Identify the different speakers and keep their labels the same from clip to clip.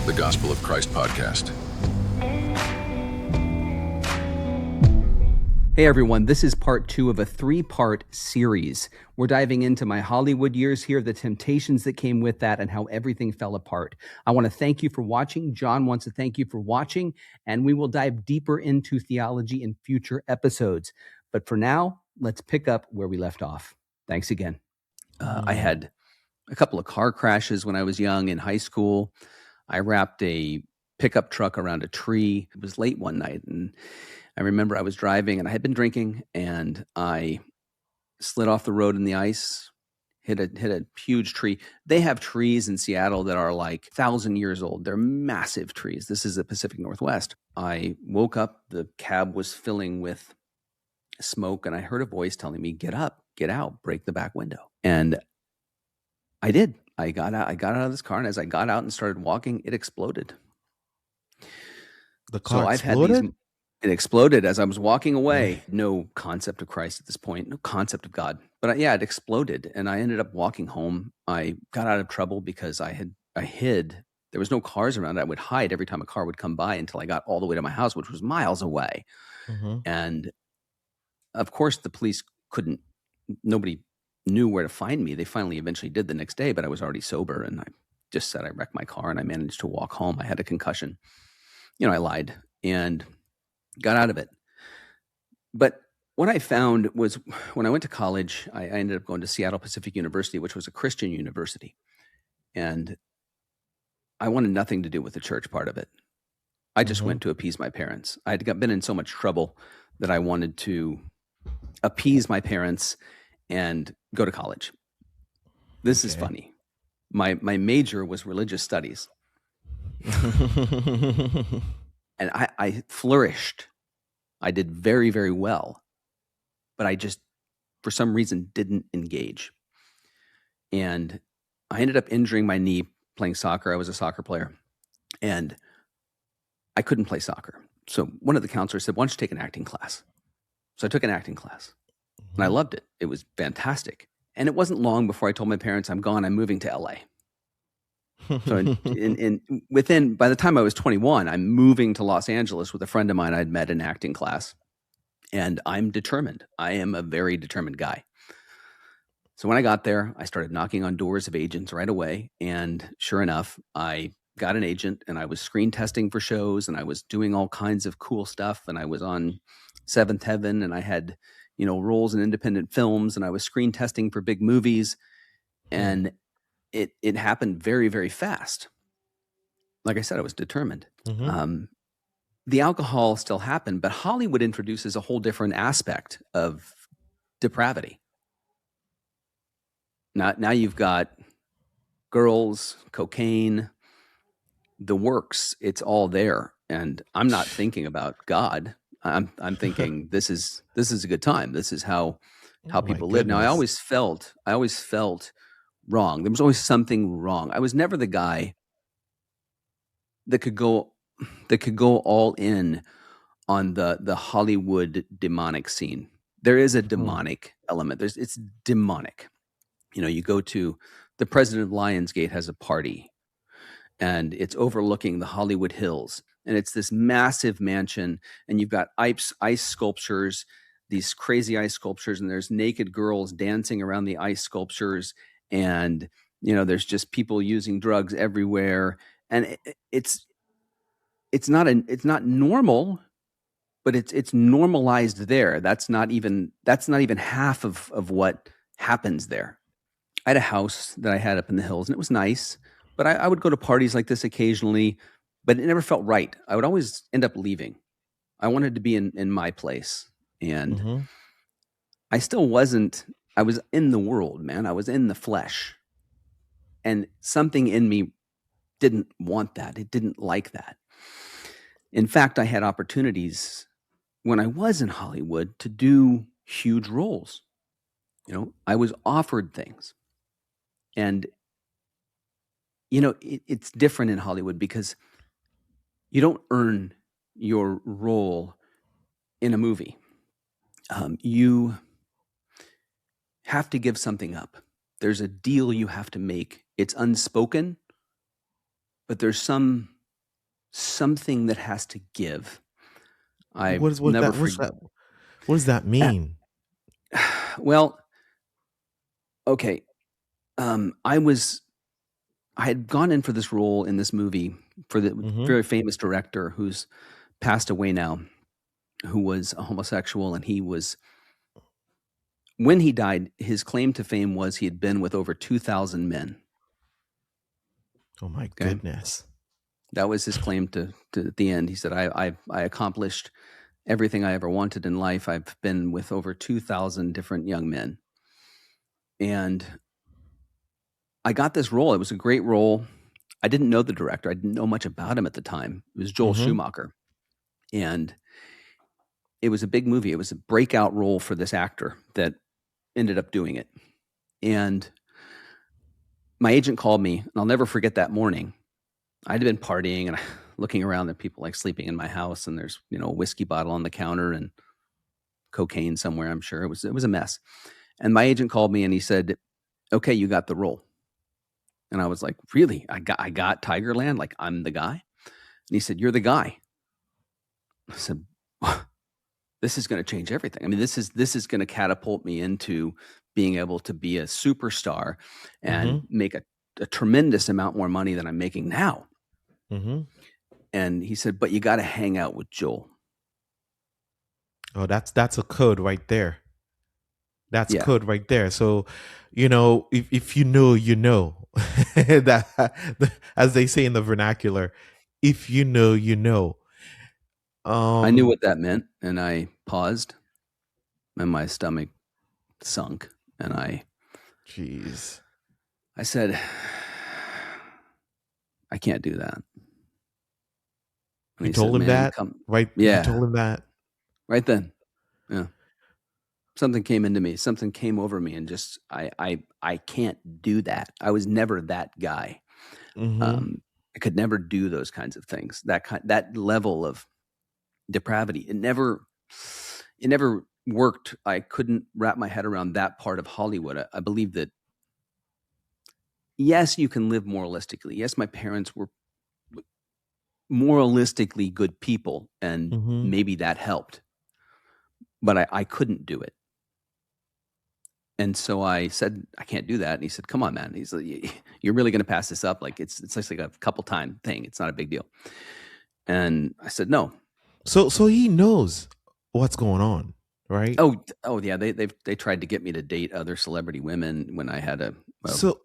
Speaker 1: the Gospel of Christ podcast.
Speaker 2: Hey everyone, this is part 2 of a 3-part series. We're diving into my Hollywood years here, the temptations that came with that, and how everything fell apart. I want to thank you for watching. John wants to thank you for watching, and we will dive deeper into theology in future episodes. But for now, let's pick up where we left off. Thanks again. I had a couple of car crashes when I was young in high school. I wrapped a pickup truck around a tree. It was late one night, and I remember I was driving and I had been drinking, and I slid off the road in the ice, hit a huge tree. They have trees in Seattle that are like 1,000 years old. They're massive trees. This is the Pacific Northwest. I woke up, the cab was filling with smoke, and I heard a voice telling me, "Get up, get out, break the back window." And I did. I got out of this car, and as I got out and started walking, it exploded.
Speaker 3: The car exploded?
Speaker 2: It exploded as I was walking away. No concept of Christ at this point, no concept of God. But it exploded, and I ended up walking home. I got out of trouble because I hid. There was no cars around. I would hide every time a car would come by until I got all the way to my house, which was miles away.
Speaker 3: Mm-hmm.
Speaker 2: And of course, the police nobody knew where to find me. They finally eventually did the next day, but I was already sober, and I just said I wrecked my car, and I managed to walk home. I had a concussion. I lied and got out of it. But what I found was when I went to college, I ended up going to Seattle Pacific University, which was a Christian university. And I wanted nothing to do with the church part of it. I just went to appease my parents. I had been in so much trouble that I wanted to appease my parents and go to college. This is funny. My major was religious studies. And I flourished. I did very, very well. But I just, for some reason, didn't engage. And I ended up injuring my knee playing soccer. I was a soccer player. And I couldn't play soccer. So one of the counselors said, "Why don't you take an acting class?" So I took an acting class. And I loved it. It was fantastic. And it wasn't long before I told my parents, "I'm gone. I'm moving to LA." So by the time I was 21, I'm moving to Los Angeles with a friend of mine I'd met in acting class. And I'm determined. I am a very determined guy. So when I got there, I started knocking on doors of agents right away. And sure enough, I got an agent, and I was screen testing for shows, and I was doing all kinds of cool stuff. And I was on Seventh Heaven, and I had, roles in independent films, and I was screen testing for big movies. And it happened very, very fast. Like I said, I was determined. The alcohol still happened, but Hollywood introduces a whole different aspect of depravity. Now you've got girls, cocaine, the works. It's all there, and I'm not thinking about God. I'm thinking this is a good time. This is how people live. Now I always felt wrong. There was always something wrong. I was never the guy that could go all in on the Hollywood demonic scene. There is a demonic element. It's demonic. You go to the president of Lionsgate has a party, and it's overlooking the Hollywood Hills, and it's this massive mansion, and you've got ice sculptures, these crazy ice sculptures, and there's naked girls dancing around the ice sculptures, and there's just people using drugs everywhere, and it's not normal, but it's normalized there. That's not even half of what happens there. I had a house that I had up in the hills, and it was nice, but I would go to parties like this occasionally, but it never felt right. I would always end up leaving. I wanted to be in my place, and I still wasn't. I was in the world, man. I was in the flesh, and something in me didn't want that. It didn't like that. In fact, I had opportunities when I was in Hollywood to do huge roles. I was offered things. And, it's different in Hollywood because you don't earn your role in a movie. You have to give something up. There's a deal you have to make. It's unspoken, but there's some something that has to give. I
Speaker 3: What is what
Speaker 2: never
Speaker 3: that what's
Speaker 2: forget.
Speaker 3: that what does that mean?
Speaker 2: Well, okay. I had gone in for this role in this movie for the
Speaker 3: Mm-hmm.
Speaker 2: very famous director who's passed away now, who was a homosexual, and he was when he died, his claim to fame was he had been with over 2,000 men.
Speaker 3: Oh my
Speaker 2: Okay,
Speaker 3: goodness.
Speaker 2: that was his claim to at the end. He said, I accomplished everything I ever wanted in life. I've been with over 2,000 different young men, and I got this role. It was a great role. I didn't know the director. I didn't know much about him at the time. It was Joel
Speaker 3: Mm-hmm.
Speaker 2: Schumacher, and it was a big movie. It was a breakout role for this actor that ended up doing it. And my agent called me, and I'll never forget that morning. I'd been partying and looking around at people like sleeping in my house, and there's a whiskey bottle on the counter and cocaine somewhere. I'm sure it was a mess. And my agent called me and he said, "Okay, you got the role." And I was like, "Really? I got Tigerland? Like I'm the guy?" And he said, "You're the guy." I said, "This is going to change everything. I mean, this is going to catapult me into being able to be a superstar and
Speaker 3: Mm-hmm.
Speaker 2: make a tremendous amount more money than I'm making now."
Speaker 3: Mm-hmm.
Speaker 2: And he said, "But you got to hang out with Joel."
Speaker 3: Oh, that's a code right there. That's
Speaker 2: Yeah,
Speaker 3: code right there. So, if you know, you know. That, as they say in the vernacular, if you know, you know.
Speaker 2: I knew
Speaker 3: Um,
Speaker 2: what that meant, and I paused, and my stomach sunk, and
Speaker 3: jeez.
Speaker 2: I said, "I can't do that." And
Speaker 3: You
Speaker 2: he said,
Speaker 3: told him
Speaker 2: "Man,
Speaker 3: that,
Speaker 2: come."
Speaker 3: right? You
Speaker 2: Yeah,
Speaker 3: told him that.
Speaker 2: right then. Yeah. Something came into me. Something came over me, and just I can't do that. I was never that guy.
Speaker 3: Mm-hmm.
Speaker 2: Um, I could never do those kinds of things. That level of depravity. It never worked. I couldn't wrap my head around that part of Hollywood. I believe that yes, you can live moralistically. Yes, my parents were moralistically good people, and
Speaker 3: Mm-hmm.
Speaker 2: maybe that helped, but I couldn't do it. And so I said, "I can't do that." And he said, "Come on, man." He's like, "You're really going to pass this up? Like it's just like a couple time thing. It's not a big deal." And I said, "No."
Speaker 3: So he knows what's going on, right?
Speaker 2: Oh yeah. They tried to get me to date other celebrity women when I had
Speaker 3: So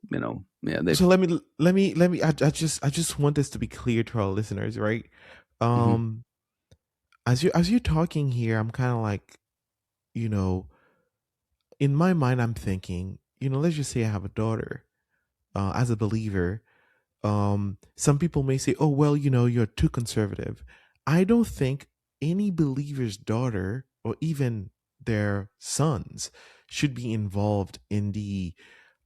Speaker 2: yeah. They.
Speaker 3: so let me. I just want this to be clear to our listeners, right?
Speaker 2: Mhm,
Speaker 3: Um, as you're talking here, I'm kind of like, you know, in my mind, I'm thinking, let's just say I have a daughter. As a believer, some people may say, oh, well, you're too conservative. I don't think any believer's daughter or even their sons should be involved in the,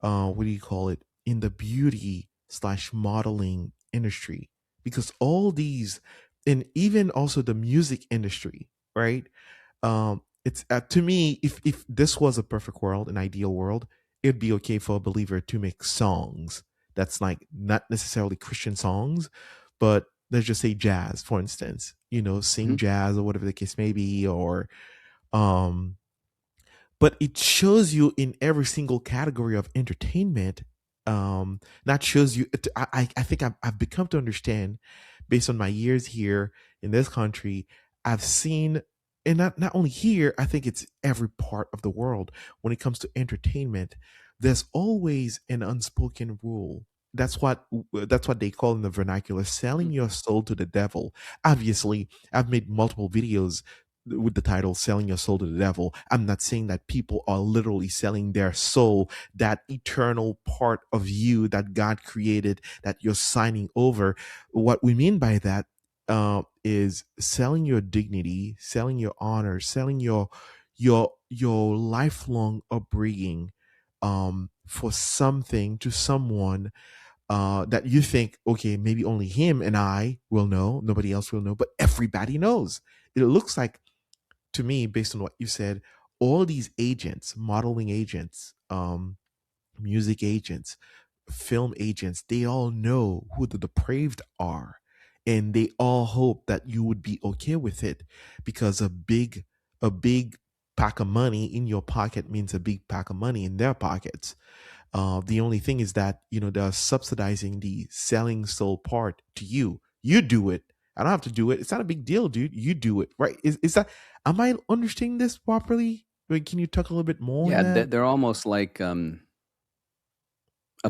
Speaker 3: what do you call it, in the beauty slash modeling industry, because all these, and even also the music industry, right? It's to me, if this was a perfect world, an ideal world, it'd be okay for a believer to make songs that's like not necessarily Christian songs, but let's just say jazz, for instance, sing
Speaker 2: mhm,
Speaker 3: jazz or whatever the case may be, or um but it shows you in every single category of entertainment. That shows you I think I've become to understand, based on my years here in this country, I've seen, and not only here, I think it's every part of the world. When it comes to entertainment, there's always an unspoken rule. That's what they call in the vernacular selling your soul to the devil. Obviously, I've made multiple videos with the title selling your soul to the devil. I'm not saying that people are literally selling their soul, that eternal part of you that God created, that you're signing over. What we mean by that is selling your dignity, selling your honor, selling your lifelong upbringing, for something to someone, that you think, okay, maybe only him and I will know, nobody else will know, but everybody knows. It looks like, to me, based on what you said, all these agents, modeling agents, music agents, film agents, they all know who the depraved are. and they all hope that you would be okay with it, because a big pack of money in your pocket means a big pack of money in their pockets. The only thing is that, they're subsidizing the selling soul part to you. You do it. I don't have to do it. It's not a big deal, dude. You do it, right? Is that? Am I understanding this properly? Wait, can you talk a little bit more on
Speaker 2: Yeah,
Speaker 3: that?
Speaker 2: they're almost like a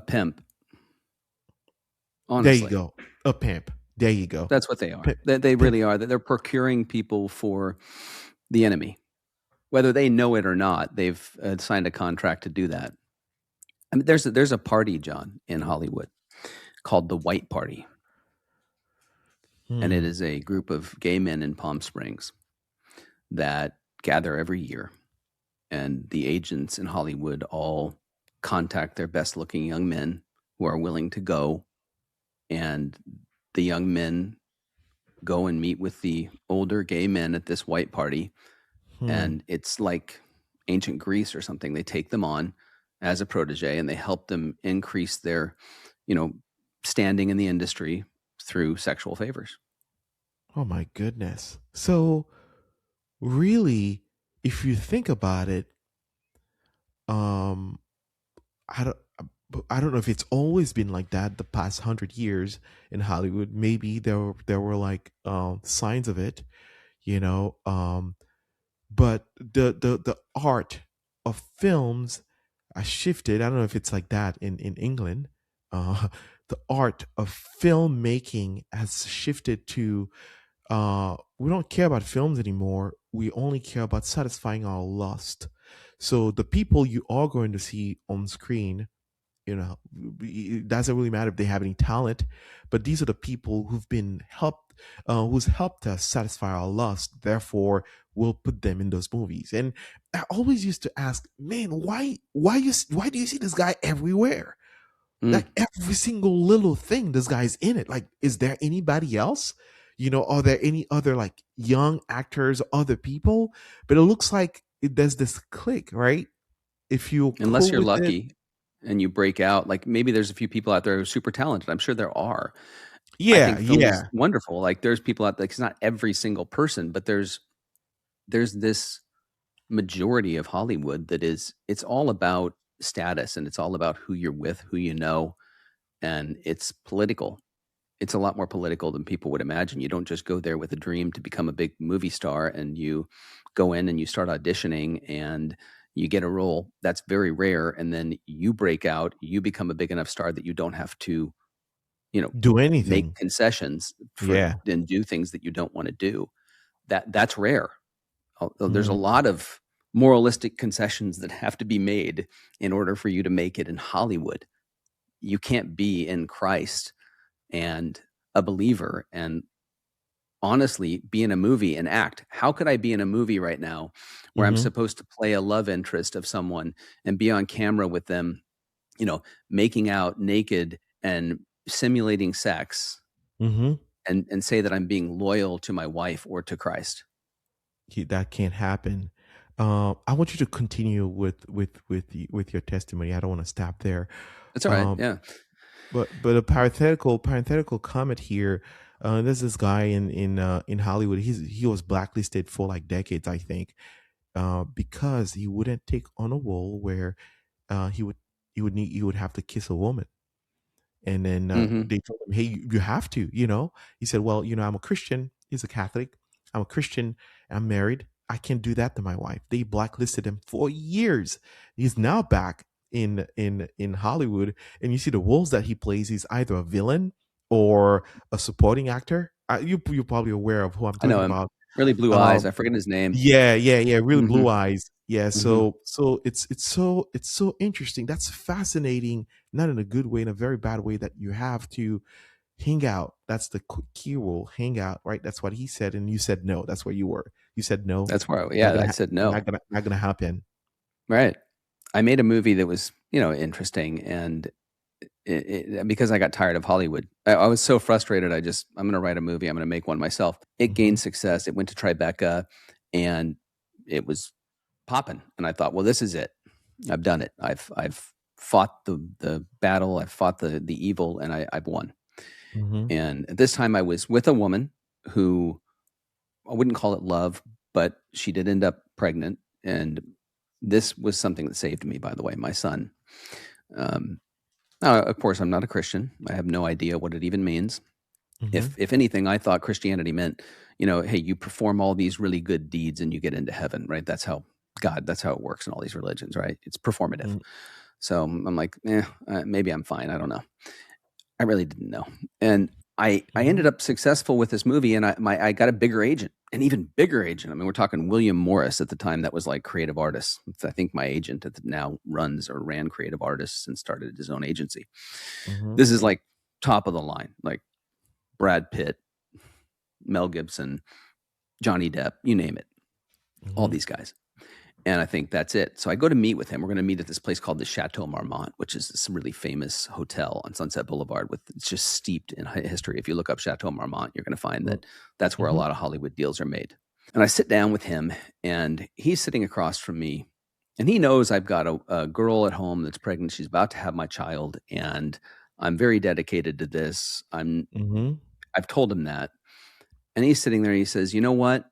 Speaker 2: pimp.
Speaker 3: There you
Speaker 2: Honestly,
Speaker 3: go. A pimp. There you go.
Speaker 2: that's what they are.
Speaker 3: Pimp.
Speaker 2: They
Speaker 3: Pimp.
Speaker 2: really are. That they're procuring people for the enemy, whether they know it or not. They've signed a contract to do that. I mean, there's a party, John, in Hollywood called the White Party, and it
Speaker 3: Hmm.
Speaker 2: is a group of gay men in Palm Springs that gather every year, and the agents in Hollywood all contact their best-looking young men who are willing to go, and the young men go and meet with the older gay men at this white party,
Speaker 3: Hmm.
Speaker 2: and it's like ancient Greece or something. They take them on as a protege, and they help them increase their, you know, standing in the industry through sexual favors.
Speaker 3: Oh my goodness. So really, if you think about it, um, I don't. I don't know if it's always been like that the past 100 years in Hollywood. Maybe there were like signs of it, you know. But the art of films has shifted. I don't know if it's like that in England. Uh, the art of filmmaking has shifted to, we don't care about films anymore. We only care about satisfying our lust. So the people you are going to see on screen, it doesn't really matter if they have any talent, but these are the people who've been helped, who's helped us satisfy our lust. Therefore, we'll put them in those movies. And I always used to ask, man, why do you see this guy everywhere?
Speaker 2: Mm.
Speaker 3: Like every single little thing, this guy's in it. Like, is there anybody else? Are there any other like young actors, other people? But it looks like there's this click, right? If you're
Speaker 2: Unless
Speaker 3: cool
Speaker 2: you're
Speaker 3: with it,
Speaker 2: lucky and you break out, like maybe there's a few people out there who are super talented. I'm sure there are. I
Speaker 3: yeah,
Speaker 2: think film is
Speaker 3: yeah.
Speaker 2: wonderful. Like there's people out there, it's not every single person, but there's this majority of Hollywood that it's all about status, and it's all about who you're with, who you know, and it's political. It's a lot more political than people would imagine. You don't just go there with a dream to become a big movie star and you go in and you start auditioning and you get a role. That's very rare. And then you break out, you become a big enough star that you don't have to, you know,
Speaker 3: Do
Speaker 2: make
Speaker 3: anything.
Speaker 2: concessions for
Speaker 3: Yeah.
Speaker 2: and do things that you don't want to do. That's rare. There's a
Speaker 3: Mhm.
Speaker 2: lot of moralistic concessions that have to be made in order for you to make it in Hollywood. You can't be in Christ and a believer and honestly be in a movie and act. How could I be in a movie right now where I'm
Speaker 3: Mhm.
Speaker 2: supposed to play a love interest of someone and be on camera with them, making out naked and simulating sex
Speaker 3: Mhm.
Speaker 2: and say that I'm being loyal to my wife or to Christ?
Speaker 3: That can't happen. I want you to continue with your testimony. I don't want to stop there.
Speaker 2: That's all right.
Speaker 3: Um,
Speaker 2: Yeah.
Speaker 3: but a parenthetical comment here. There's this guy in Hollywood. He was blacklisted for like decades, I think, because he wouldn't take on a role where he would have to kiss a woman. And then
Speaker 2: Hmm.
Speaker 3: they told him, "Hey, you have to." He said, "Well, I'm a Christian." He's a Catholic. "I'm a Christian. I'm married. I can't do that to my wife." They blacklisted him for years. He's now back in Hollywood, and you see the roles that he plays. He's either a villain or a supporting actor. You're probably aware of who I'm
Speaker 2: I know
Speaker 3: talking
Speaker 2: him.
Speaker 3: about.
Speaker 2: Really blue eyes.
Speaker 3: Um,
Speaker 2: I forget his name.
Speaker 3: yeah, yeah, yeah. Really
Speaker 2: Hmm.
Speaker 3: blue eyes. Yeah.
Speaker 2: Hmm.
Speaker 3: So it's so interesting. That's fascinating. Not in a good way, in a very bad way. That you have to hang out. That's the key rule. Hang out, right? That's what he said, and you said no. That's where you were. You said no.
Speaker 2: That's where,
Speaker 3: Not
Speaker 2: yeah,
Speaker 3: gonna.
Speaker 2: I said
Speaker 3: Not
Speaker 2: no.
Speaker 3: gonna. Not gonna happen.
Speaker 2: Right. I made a movie that was, interesting, and because I got tired of Hollywood. I was so frustrated. I'm going to write a movie. I'm going to make one myself. It
Speaker 3: Hmm.
Speaker 2: gained success. It went to Tribeca, and it was popping. And I thought, well, this is it. I've done it. I've fought the battle. I've fought the evil, and I've won.
Speaker 3: Mm-hmm.
Speaker 2: And at this time, I was with a woman who, I wouldn't call it love, but she did end up pregnant. And this was something that saved me, by the way, my son. Um, Now, of course, I'm not a Christian. I have no idea what it even means.
Speaker 3: Mm-hmm.
Speaker 2: If anything, I thought Christianity meant, hey, you perform all these really good deeds and you get into heaven, right? That's how it works in all these religions, right? It's performative. So I'm like, maybe I'm fine. I don't know. I really didn't know. And I ended up successful with this movie, and I got a bigger agent, an even bigger agent. I mean, we're talking William Morris at the time. That was like creative artists. I think my agent now runs or ran creative artists and started his own agency.
Speaker 3: Mm-hmm.
Speaker 2: This is like top of the line, like Brad Pitt, Mel Gibson, Johnny Depp, you name it, all these guys. And I think that's it. So I go to meet with him. We're going to meet at this place called the Chateau Marmont, which is this really famous hotel on Sunset Boulevard it's just steeped in history. If you look up Chateau Marmont, you're going to find that that's where a lot of Hollywood deals are made. And I sit down with him, and he's sitting across from me, and he knows I've got a girl at home that's pregnant. She's about to have my child, and I'm very dedicated to this. I've told him that. And he's sitting there and he says, you know what?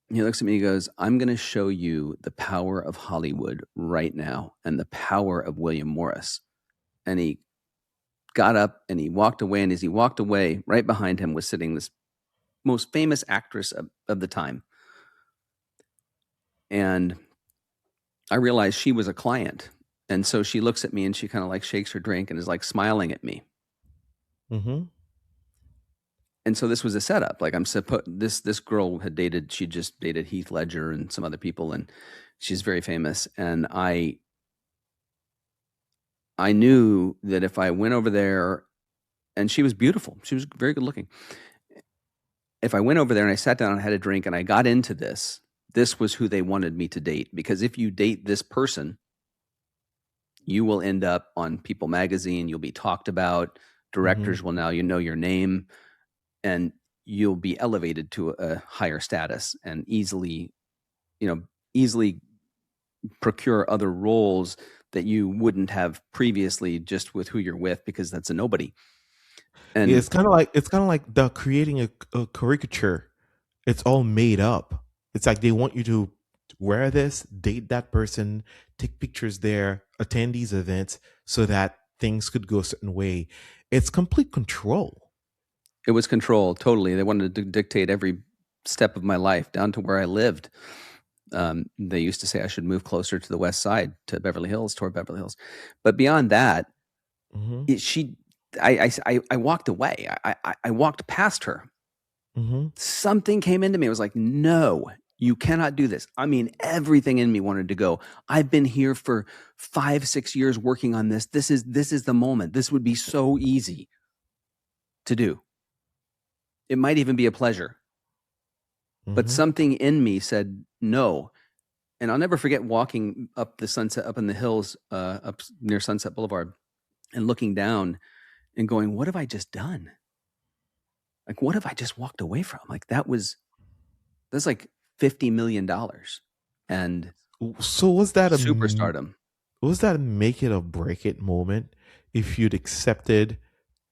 Speaker 2: He looks at me and he goes, I'm going to show you the power of Hollywood right now and the power of William Morris. And he got up and he walked away. And as he walked away, right behind him was sitting this most famous actress of the time. And I realized she was a client. And so she looks at me and she kind of like shakes her drink and is like smiling at me.
Speaker 3: Mm-hmm.
Speaker 2: And so this was a setup. Like this girl she just dated Heath Ledger and some other people, and she's very famous. And I knew that if I went over there, and she was beautiful, she was very good looking. If I went over there and I sat down and had a drink and I got into this was who they wanted me to date. Because if you date this person, you will end up on People magazine. You'll be talked about. Directors will now your name. And you'll be elevated to a higher status and easily procure other roles that you wouldn't have previously just with who you're with, because that's a nobody. And
Speaker 3: it's kind of like the creating a caricature. It's all made up. It's like they want you to wear this, date that person, take pictures there, attend these events so that things could go a certain way. It's complete control.
Speaker 2: it was control, totally. They wanted to dictate every step of my life down to where I lived. They used to say I should move closer to the west side, to Beverly Hills, toward Beverly Hills. But beyond that, I walked away. I walked past her. Something came into me. I was like, no, you cannot do this. I mean, everything in me wanted to go. I've been here for 5-6 years working on this. This is the moment. This would be so easy to do. It might even be a pleasure. But something in me said no. And I'll never forget walking up the sunset, up in the hills, up near Sunset Boulevard, and looking down and going, what have I just done? Like, what have I just walked away from? Like, that's like $50 million. And
Speaker 3: so was that
Speaker 2: superstardom.
Speaker 3: Was that a make it or break it moment if you'd accepted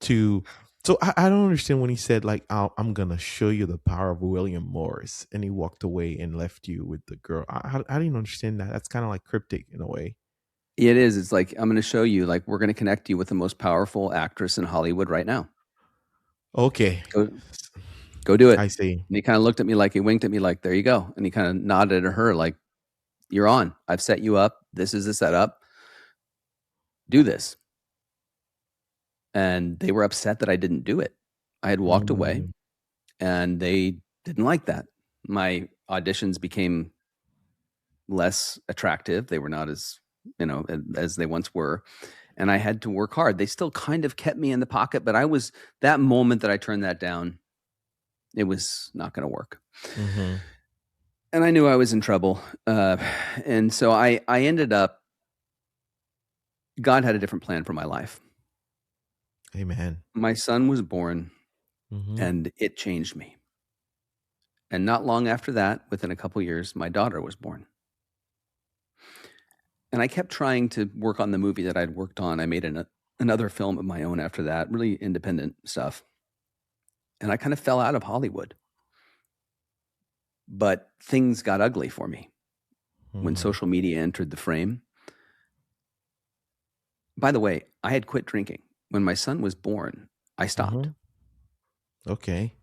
Speaker 3: to? So I don't understand when he said like, I'm gonna show you the power of William Morris, and he walked away and left you with the girl. I didn't understand that. That's kind of like cryptic in a way.
Speaker 2: It is. It's like, I'm going to show you, like, we're going to connect you with the most powerful actress in Hollywood right now.
Speaker 3: Okay.
Speaker 2: Go do it.
Speaker 3: I see.
Speaker 2: And he kind of looked at me, like, he winked at me like, there you go. And he kind of nodded at her like, you're on. I've set you up. This is the setup. Do this. And they were upset that I didn't do it. I had walked away, and they didn't like that. My auditions became less attractive. They were not as they once were. And I had to work hard. They still kind of kept me in the pocket, but that moment that I turned that down, it was not going to work. And I knew I was in trouble. And so I ended up, God had a different plan for my life.
Speaker 3: Amen.
Speaker 2: My son was born, and it changed me. And not long after that, within a couple years, my daughter was born. And I kept trying to work on the movie that I'd worked on. I made another film of my own after that, really independent stuff. and I kind of fell out of Hollywood. But things got ugly for me when
Speaker 3: Hmm.
Speaker 2: social media entered the frame. By the way, I had quit drinking. When my son was born, I stopped.
Speaker 3: Hmm. Okay.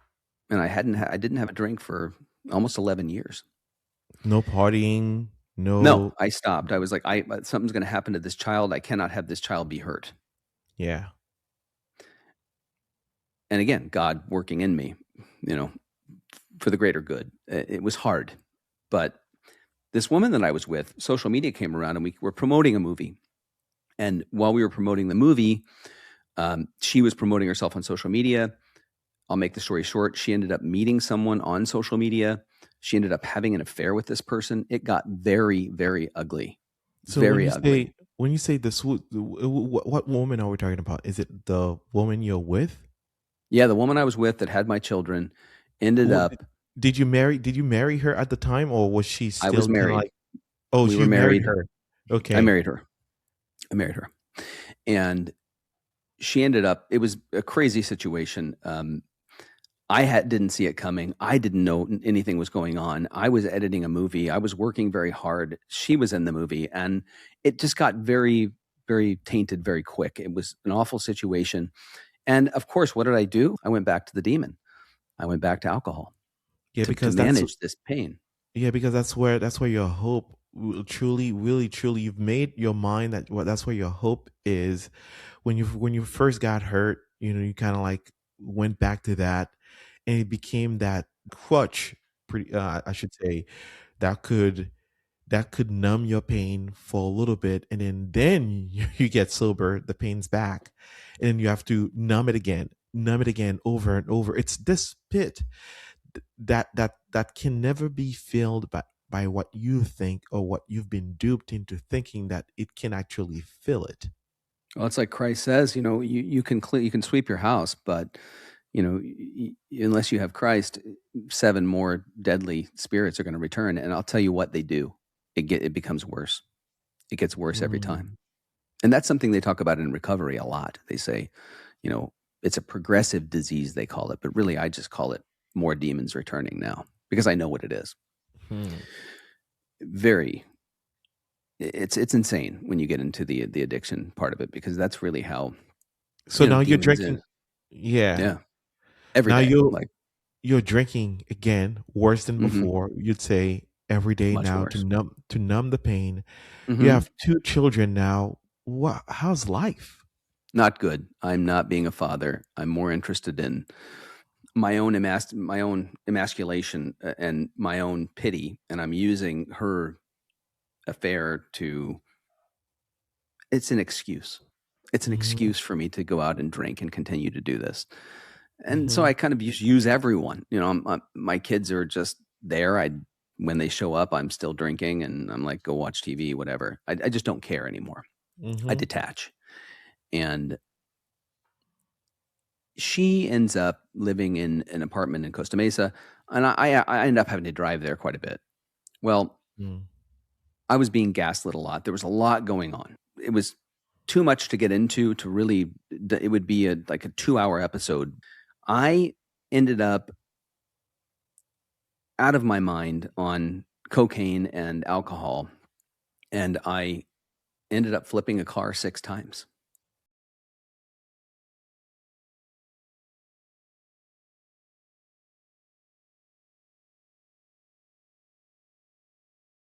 Speaker 2: And I didn't have a drink for almost 11 years.
Speaker 3: No partying.
Speaker 2: No,
Speaker 3: No.
Speaker 2: I stopped. I was like, something's going to happen to this child. I cannot have this child be hurt.
Speaker 3: Yeah.
Speaker 2: And again, God working in me, for the greater good. It was hard. But this woman that I was with, social media came around and we were promoting a movie. And while we were promoting the movie, she was promoting herself on social media. I'll make the story short. She ended up meeting someone on social media. She ended up having an affair with this person. It got very, very ugly.
Speaker 3: So when
Speaker 2: Very
Speaker 3: you
Speaker 2: ugly.
Speaker 3: say this, what woman are we talking about? Is it the woman you're with?
Speaker 2: Yeah, the woman I was with that had my children ended
Speaker 3: Wh-
Speaker 2: up,
Speaker 3: Did you marry? Did you marry her at the time, or was she
Speaker 2: I was
Speaker 3: still kind of
Speaker 2: married.
Speaker 3: like? Oh,
Speaker 2: We were
Speaker 3: you married
Speaker 2: married.
Speaker 3: her.
Speaker 2: I
Speaker 3: Okay.
Speaker 2: married her. I married her. And she ended up, it was a crazy situation. Didn't see it coming. I didn't know anything was going on. I was editing a movie. I was working very hard. She was in the movie, and it just got very, very tainted very quick. It was an awful situation. And of course, what did I do? I went back to the demon. I went back to alcohol
Speaker 3: Yeah,
Speaker 2: to
Speaker 3: because that's
Speaker 2: manage this pain.
Speaker 3: yeah, because that's where your hope will truly, really, truly, you've made your mind that that's where your hope is. When you first got hurt, you kind of like went back to that, and it became that crutch. Pretty, I should say, that could numb your pain for a little bit, and then you get sober, the pain's back, and then you have to numb it again over and over. It's this pit that can never be filled by what you think or what you've been duped into thinking that it can actually fill it.
Speaker 2: Well, it's like Christ says, you can you can sweep your house, but unless you have Christ, 7 more deadly spirits are going to return, and I'll tell you what they do. It becomes worse. It gets worse every time.
Speaker 3: Mm,
Speaker 2: And that's something they talk about in recovery a lot. They say, you know, it's a progressive disease, they call it, but really I just call it more demons returning now because I know what it is.
Speaker 3: hmm.
Speaker 2: Very, it's insane when you get into the addiction part of it because that's really how,
Speaker 3: So now you're
Speaker 2: demons in.
Speaker 3: drinking. Yeah.
Speaker 2: Yeah, every
Speaker 3: Now
Speaker 2: day, like
Speaker 3: you're drinking again, worse than
Speaker 2: mhm,
Speaker 3: before. You'd say every day
Speaker 2: much
Speaker 3: now
Speaker 2: worse.
Speaker 3: to numb the pain. You
Speaker 2: Mhm.
Speaker 3: have two children now. What? How's life?
Speaker 2: Not good. I'm not being a father. I'm more interested in my own emasculation and my own pity, and I'm using her affair to it's an excuse. It's an
Speaker 3: Hmm.
Speaker 2: excuse for me to go out and drink and continue to do this. And so
Speaker 3: Hmm.
Speaker 2: I kind of use everyone. My kids are just there. When they show up, I'm still drinking, and I'm like, go watch TV, whatever. I just don't care anymore. I
Speaker 3: Hmm.
Speaker 2: detach. And she ends up living in an apartment in Costa Mesa, and I end up having to drive there quite a bit. Well,
Speaker 3: Mm.
Speaker 2: I was being gaslit a lot. There was a lot going on. It was too much to get into to really. It would be like a 2-hour episode. I ended up out of my mind on cocaine and alcohol, and I ended up flipping a car 6 times.